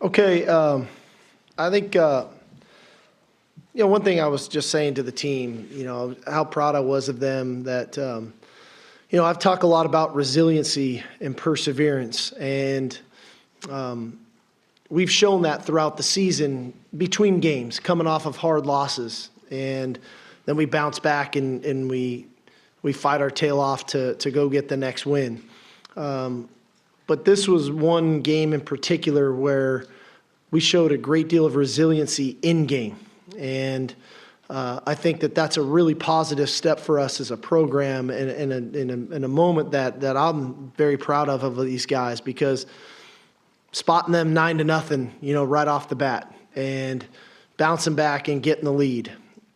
Okay, I think one thing I was just saying to the team, how proud I was of them that I've talked a lot about resiliency and perseverance, and we've shown that throughout the season between games, coming off of hard losses, and then we bounce back and we fight our tail off to go get the next win. But this was one game in particular where we showed a great deal of resiliency in game. And I think that that's a really positive step for us as a program and in a moment that I'm very proud of these guys, because spotting them 9-0, right off the bat, and bouncing back and getting the lead,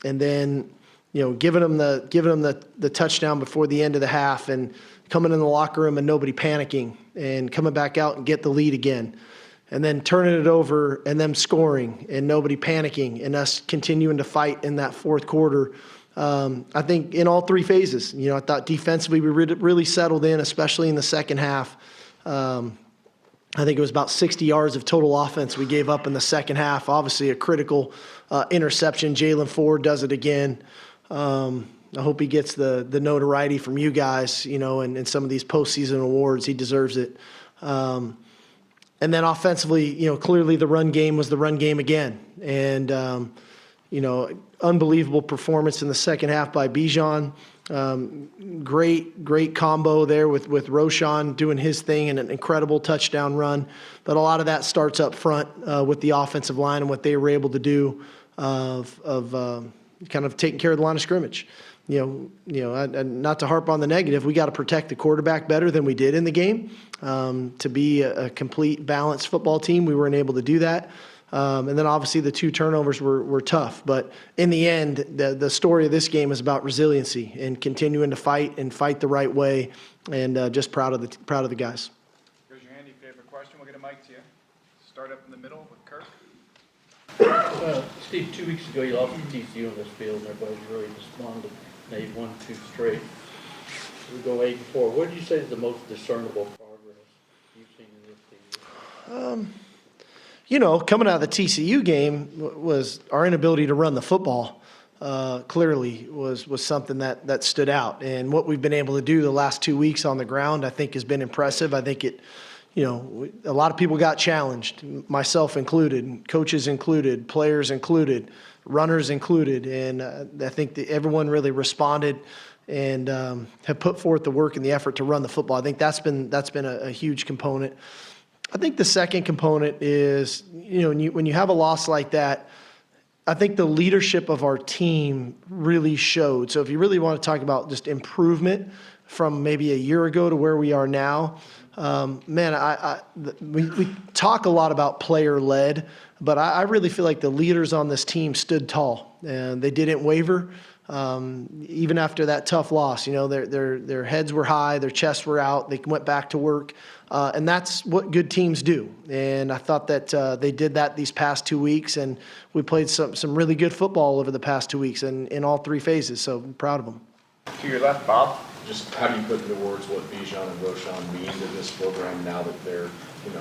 and then giving them the touchdown before the end of the half, and coming in the locker room and nobody panicking, and coming back out and get the lead again, and then turning it over and them scoring and nobody panicking, and us continuing to fight in that fourth quarter. I think in all three phases, I thought defensively we really settled in, especially in the second half. I think it was about 60 yards of total offense we gave up in the second half. Obviously a critical interception. Jalen Ford does it again. I hope he gets the notoriety from you guys, and some of these postseason awards. He deserves it. And then offensively, clearly the run game was the run game again. And, unbelievable performance in the second half by Bijan. Great combo there with Roschon doing his thing and an incredible touchdown run. But a lot of that starts up front with the offensive line and what they were able to do of kind of taking care of the line of scrimmage. Not to harp on the negative, we got to protect the quarterback better than we did in the game. To be a complete, balanced football team, we weren't able to do that. And then obviously the two turnovers were tough. But in the end, the story of this game is about resiliency and continuing to fight the right way. And just proud of the guys. Raise your hand if you have a question. We'll get a mic to you. Start up in the middle with Kirk. Steve, 2 weeks ago you lost to TCU in this field, and everybody was really despondent. Now you've won 2 straight. We go 8-4. What did you say is the most discernible progress you've seen in this season? Coming out of the TCU game was our inability to run the football. Clearly was something that stood out, and what we've been able to do the last 2 weeks on the ground, I think, has been impressive. I think a lot of people got challenged, myself included, coaches included, players included, runners included, and I think that everyone really responded and have put forth the work and the effort to run the football. I think that's been a huge component. I think the second component is, when you have a loss like that, I think the leadership of our team really showed. So if you really want to talk about just improvement from maybe a year ago to where we are now, we talk a lot about player-led, but I really feel like the leaders on this team stood tall, and they didn't waver. Even after that tough loss, their heads were high, their chests were out, they went back to work, and that's what good teams do. And I thought that they did that these past 2 weeks, and we played some really good football over the past 2 weeks in all three phases. So I'm proud of them. To your left, Bob. Just how do you put into words what Bijan and Roschon mean to this program now that they're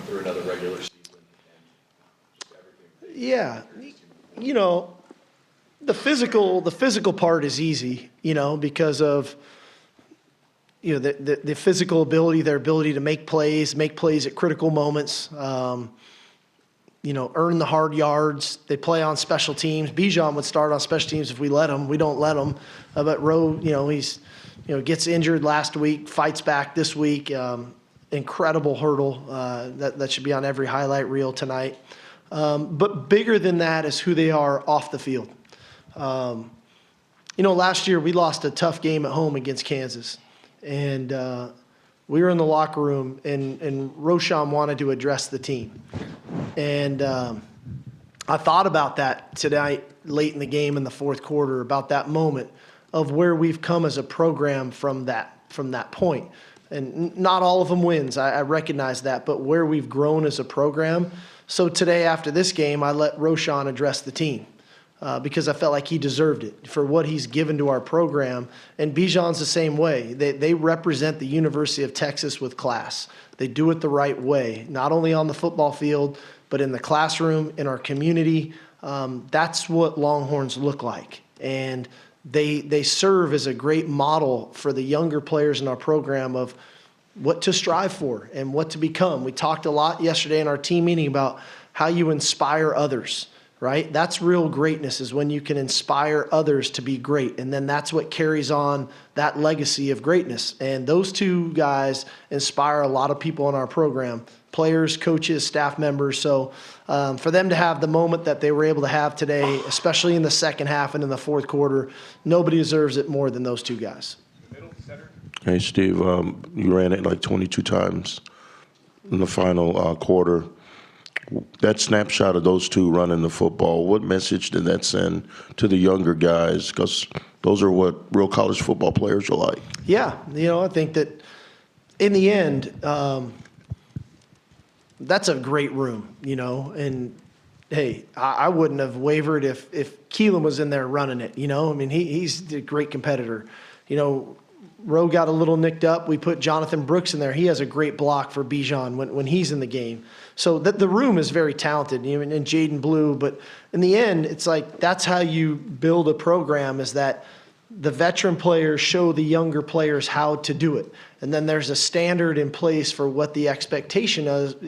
through another regular season and just everything? Yeah, the physical part is easy, because of the physical ability, their ability to make plays at critical moments. Earn the hard yards. They play on special teams. Bijan would start on special teams if we let him. We don't let him. But Rowe, he's gets injured last week, fights back this week. Incredible hurdle. That should be on every highlight reel tonight. But bigger than that is who they are off the field. Last year we lost a tough game at home against Kansas, and we were in the locker room, and Roschon wanted to address the team. And I thought about that tonight, late in the game in the fourth quarter, about that moment of where we've come as a program from that point. And not all of them wins, I recognize that, but where we've grown as a program. So today, after this game, I let Roschon address the team. Because I felt like he deserved it for what he's given to our program. And Bijan's the same way. They represent the University of Texas with class. They do it the right way, not only on the football field, but in the classroom, in our community, that's what Longhorns look like. And they serve as a great model for the younger players in our program of what to strive for and what to become. We talked a lot yesterday in our team meeting about how you inspire others, right? That's real greatness, is when you can inspire others to be great. And then that's what carries on that legacy of greatness. And those two guys inspire a lot of people in our program, players, coaches, staff members. So for them to have the moment that they were able to have today, especially in the second half and in the fourth quarter, nobody deserves it more than those two guys. Middle, center. Hey, Steve, you ran it like 22 times in the final quarter. That snapshot of those two running the football, what message did that send to the younger guys? Because those are what real college football players are like. Yeah, I think that in the end, that's a great room, and hey, I wouldn't have wavered if Keelan was in there running it, I mean, he's a great competitor. Rowe got a little nicked up. We put Jonathan Brooks in there. He has a great block for Bijan when he's in the game. So the room is very talented, and Jaden Blue. But in the end, it's like that's how you build a program, is that the veteran players show the younger players how to do it. And then there's a standard in place for what the expectation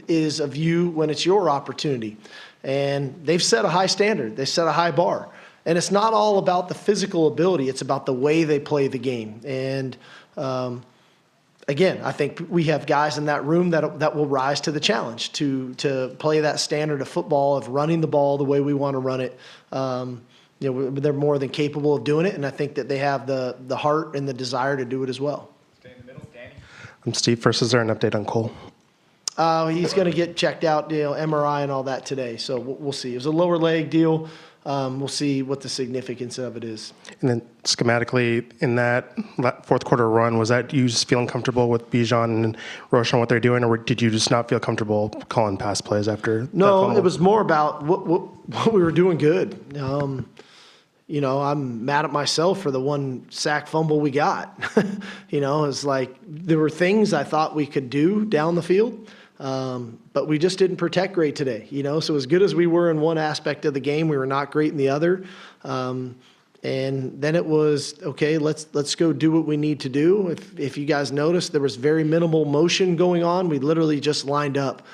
is of you when it's your opportunity. And they've set a high standard. They set a high bar. And it's not all about the physical ability. It's about the way they play the game. And again, I think we have guys in that room that will rise to the challenge to play that standard of football, of running the ball the way we want to run it. They're more than capable of doing it, and I think that they have the heart and the desire to do it as well. Stay in the middle, Danny. I'm Steve. First, is there an update on Cole? He's going to get checked out, MRI and all that today. So we'll see. It was a lower leg deal. We'll see what the significance of it is. And then schematically, in that fourth quarter run, was that you just feeling comfortable with Bijan and Roshan, what they're doing, or did you just not feel comfortable calling pass plays after? No, it was more about what we were doing good. I'm mad at myself for the one sack fumble we got. It's like there were things I thought we could do down the field. But we just didn't protect great today, So as good as we were in one aspect of the game, we were not great in the other. And then it was, okay, let's go do what we need to do. If you guys noticed, there was very minimal motion going on. We literally just lined up.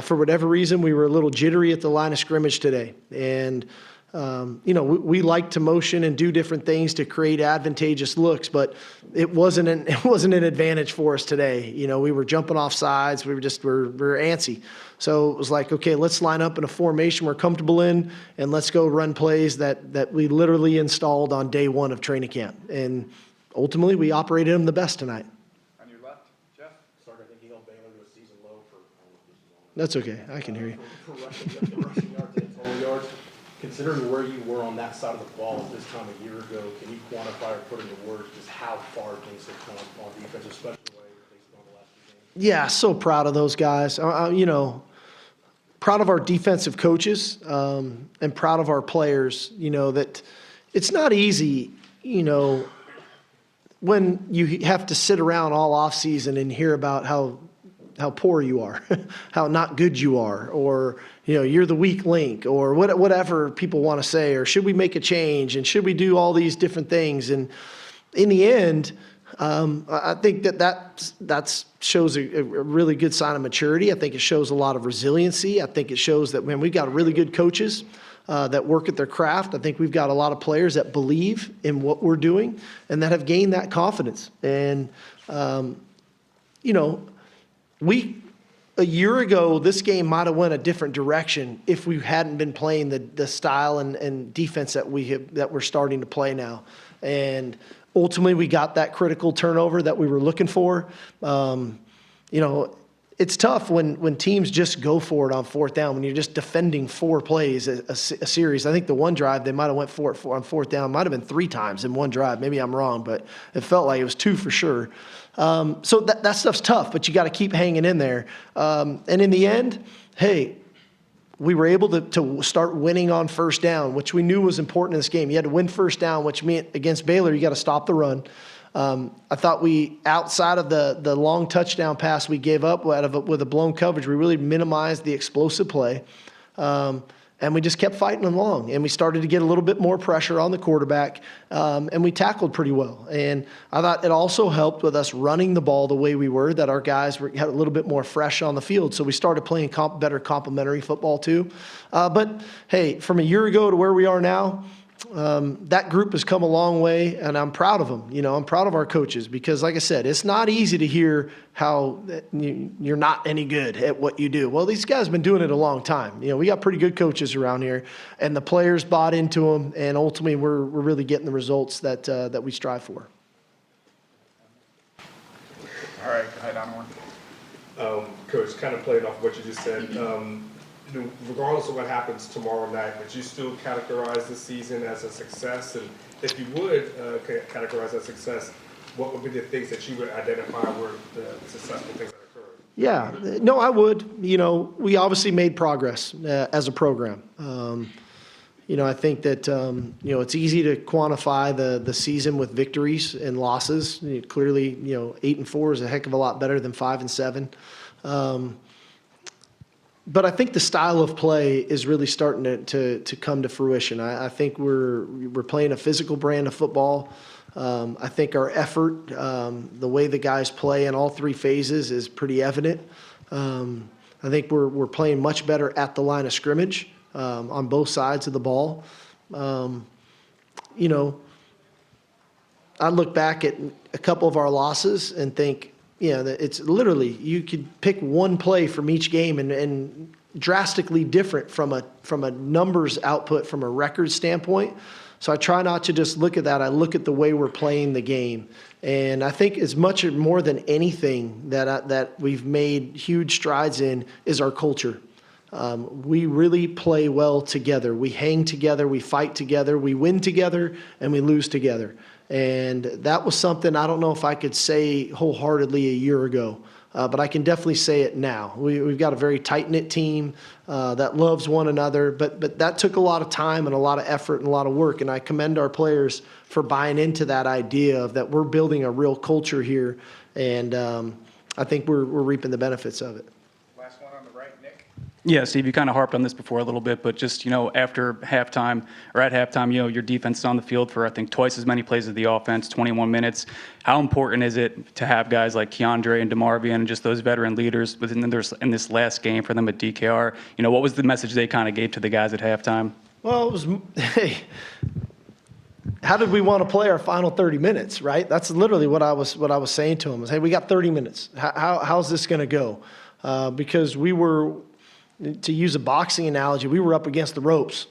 For whatever reason, we were a little jittery at the line of scrimmage today. And we like to motion and do different things to create advantageous looks, but it wasn't an advantage for us today. We were jumping off sides. We were antsy. So it was like, okay, let's line up in a formation we're comfortable in, and let's go run plays that we literally installed on day one of training camp. And ultimately, we operated them the best tonight. On your left, Jeff. Sorry, I think he held Baylor to a season low for, I don't know if this is on. That's okay. I can hear you. For rushing yards and total yards. Considering where you were on that side of the ball this time a year ago, can you quantify or put into words just how far things have come on defense, especially the way they've gone the last few games? Yeah, so proud of those guys. Proud of our defensive coaches and proud of our players, that it's not easy, when you have to sit around all offseason and hear about how poor you are, how not good you are, or, you're the weak link, or whatever people want to say, or should we make a change, and should we do all these different things? And in the end, I think that shows a really good sign of maturity. I think it shows a lot of resiliency. I think it shows that, we've got really good coaches that work at their craft. I think we've got a lot of players that believe in what we're doing and that have gained that confidence. And, a year ago, this game might have went a different direction if we hadn't been playing the style and defense that we're starting to play now. And ultimately, we got that critical turnover that we were looking for. It's tough when teams just go for it on fourth down, when you're just defending 4 plays a series. I think the one drive, they might have went for it on fourth down, might have been 3 times in one drive. Maybe I'm wrong, but it felt like it was 2 for sure. So that stuff's tough, but you got to keep hanging in there. And in the end, hey, we were able to start winning on first down, which we knew was important in this game. You had to win first down, which meant against Baylor, you got to stop the run. I thought we, outside of the long touchdown pass we gave up with a blown coverage, we really minimized the explosive play. And we just kept fighting along, and we started to get a little bit more pressure on the quarterback, and we tackled pretty well. And I thought it also helped with us running the ball the way we were, that our guys had a little bit more fresh on the field. So we started playing better complementary football too. But hey, from a year ago to where we are now, that group has come a long way, and I'm proud of them. I'm proud of our coaches because, like I said, it's not easy to hear how you're not any good at what you do. Well, these guys have been doing it a long time. We got pretty good coaches around here, and the players bought into them, and ultimately we're really getting the results that we strive for. All right, go ahead, Onward. Coach, kind of playing off what you just said, regardless of what happens tomorrow night, would you still categorize this season as a success? And if you would categorize that success, what would be the things that you would identify were the successful things that occurred? Yeah, no, I would. We obviously made progress as a program. I think that, it's easy to quantify the season with victories and losses. Clearly, 8-4 is a heck of a lot better than 5-7. But I think the style of play is really starting to come to fruition. I think we're playing a physical brand of football. I think our effort, the way the guys play in all three phases is pretty evident. I think we're playing much better at the line of scrimmage on both sides of the ball. I look back at a couple of our losses and think, it's literally, you could pick one play from each game and drastically different from a numbers output from a record standpoint. So I try not to just look at that. I look at the way we're playing the game. And I think as much or more than anything that we've made huge strides in is our culture. We really play well together. We hang together, we fight together, we win together, and we lose together. And that was something I don't know if I could say wholeheartedly a year ago, but I can definitely say it now. We've got a very tight-knit team that loves one another, but that took a lot of time and a lot of effort and a lot of work, and I commend our players for buying into that idea of that we're building a real culture here, and I think we're reaping the benefits of it. Last one on the right, Nick. Yeah, Steve, you kind of harped on this before a little bit, but just, after halftime or at halftime, your defense is on the field for, I think, twice as many plays as the offense, 21 minutes. How important is it to have guys like Keandre and DeMarvian and just those veteran leaders in this last game for them at DKR? What was the message they kind of gave to the guys at halftime? Well, it was, hey, how did we want to play our final 30 minutes, right? That's literally what I was saying to them is, hey, we got 30 minutes. How's this going to go? Because we were, to use a boxing analogy, we were up against the ropes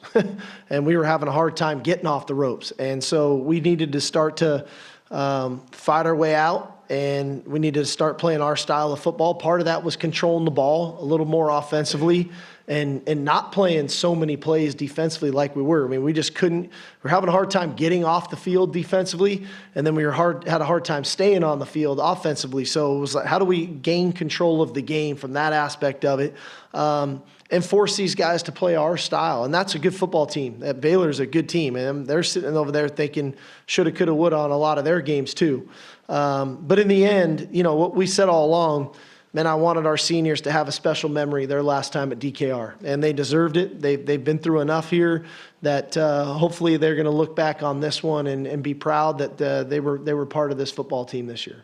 and we were having a hard time getting off the ropes. And so we needed to start to fight our way out, and we needed to start playing our style of football. Part of that was controlling the ball a little more offensively and not playing so many plays defensively like we were. I mean, we just couldn't. We're having a hard time getting off the field defensively, and then we had a hard time staying on the field offensively. So it was like, how do we gain control of the game from that aspect of it, and force these guys to play our style? And that's a good football team. Baylor's a good team, and they're sitting over there thinking shoulda, coulda, woulda on a lot of their games too. But in the end, what we said all along, man, I wanted our seniors to have a special memory their last time at DKR, and they deserved it. They've been through enough here that hopefully they're going to look back on this one and be proud that they were part of this football team this year.